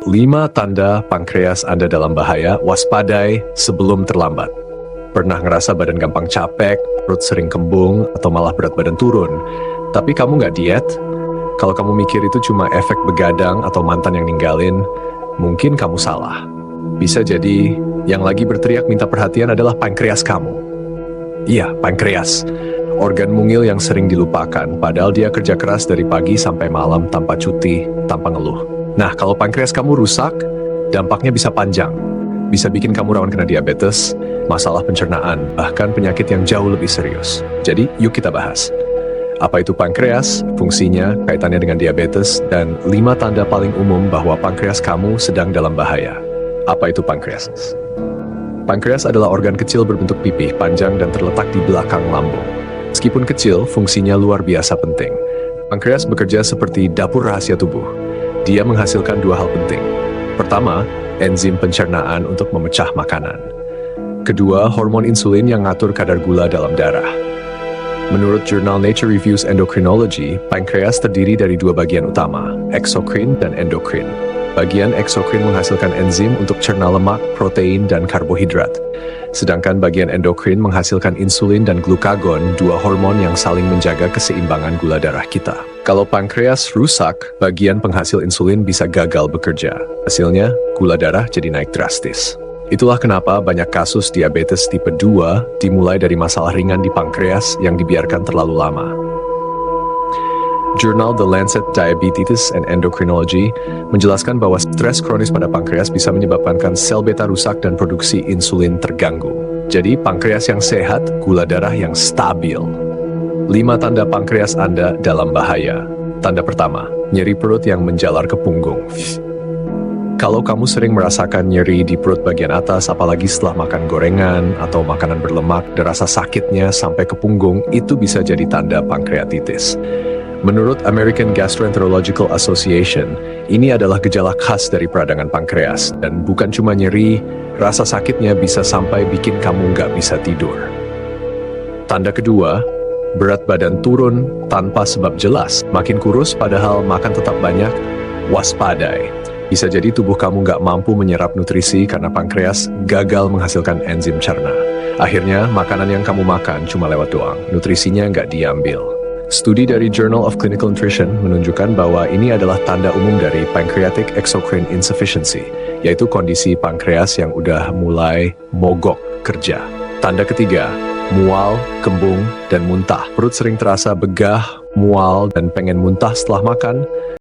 5 tanda pankreas Anda dalam bahaya, waspadai sebelum terlambat. Pernah ngerasa badan gampang capek, perut sering kembung, atau malah berat badan turun, tapi kamu nggak diet? Kalau kamu mikir itu cuma efek begadang atau mantan yang ninggalin, mungkin kamu salah. Bisa jadi yang lagi berteriak minta perhatian adalah pankreas kamu. Iya, pankreas. Organ mungil yang sering dilupakan, padahal dia kerja keras dari pagi sampai malam tanpa cuti, tanpa ngeluh. Nah, kalau pankreas kamu rusak, dampaknya bisa panjang. Bisa bikin kamu rawan kena diabetes, masalah pencernaan, bahkan penyakit yang jauh lebih serius. Jadi, yuk kita bahas. Apa itu pankreas, fungsinya, kaitannya dengan diabetes, dan 5 tanda paling umum bahwa pankreas kamu sedang dalam bahaya. Apa itu pankreas? Pankreas adalah organ kecil berbentuk pipih, panjang, dan terletak di belakang lambung. Meskipun kecil, fungsinya luar biasa penting. Pankreas bekerja seperti dapur rahasia tubuh. Dia menghasilkan 2 hal penting. Pertama, enzim pencernaan untuk memecah makanan. Kedua, hormon insulin yang ngatur kadar gula dalam darah. Menurut jurnal Nature Reviews Endocrinology, pankreas terdiri dari 2 bagian utama, eksokrin dan endokrin. Bagian eksokrin menghasilkan enzim untuk cerna lemak, protein, dan karbohidrat. Sedangkan bagian endokrin menghasilkan insulin dan glukagon, 2 hormon yang saling menjaga keseimbangan gula darah kita. Kalau pankreas rusak, bagian penghasil insulin bisa gagal bekerja. Hasilnya, gula darah jadi naik drastis. Itulah kenapa banyak kasus diabetes tipe 2 dimulai dari masalah ringan di pankreas yang dibiarkan terlalu lama. Jurnal The Lancet Diabetes and Endocrinology menjelaskan bahwa stres kronis pada pankreas bisa menyebabkan sel beta rusak dan produksi insulin terganggu. Jadi, pankreas yang sehat, gula darah yang stabil. 5 tanda pankreas Anda dalam bahaya. Tanda pertama, nyeri perut yang menjalar ke punggung. Kalau kamu sering merasakan nyeri di perut bagian atas, apalagi setelah makan gorengan atau makanan berlemak, dan rasa sakitnya sampai ke punggung, itu bisa jadi tanda pankreatitis. Menurut American Gastroenterological Association, ini adalah gejala khas dari peradangan pankreas, dan bukan cuma nyeri, rasa sakitnya bisa sampai bikin kamu nggak bisa tidur. Tanda kedua, berat badan turun tanpa sebab jelas, makin kurus padahal makan tetap banyak, waspadai. Bisa jadi tubuh kamu nggak mampu menyerap nutrisi karena pankreas gagal menghasilkan enzim cerna. Akhirnya, makanan yang kamu makan cuma lewat doang, nutrisinya nggak diambil. Studi dari Journal of Clinical Nutrition menunjukkan bahwa ini adalah tanda umum dari pancreatic exocrine insufficiency, yaitu kondisi pankreas yang udah mulai mogok kerja. Tanda ketiga, mual, kembung, dan muntah. Perut sering terasa begah, mual, dan pengen muntah setelah makan.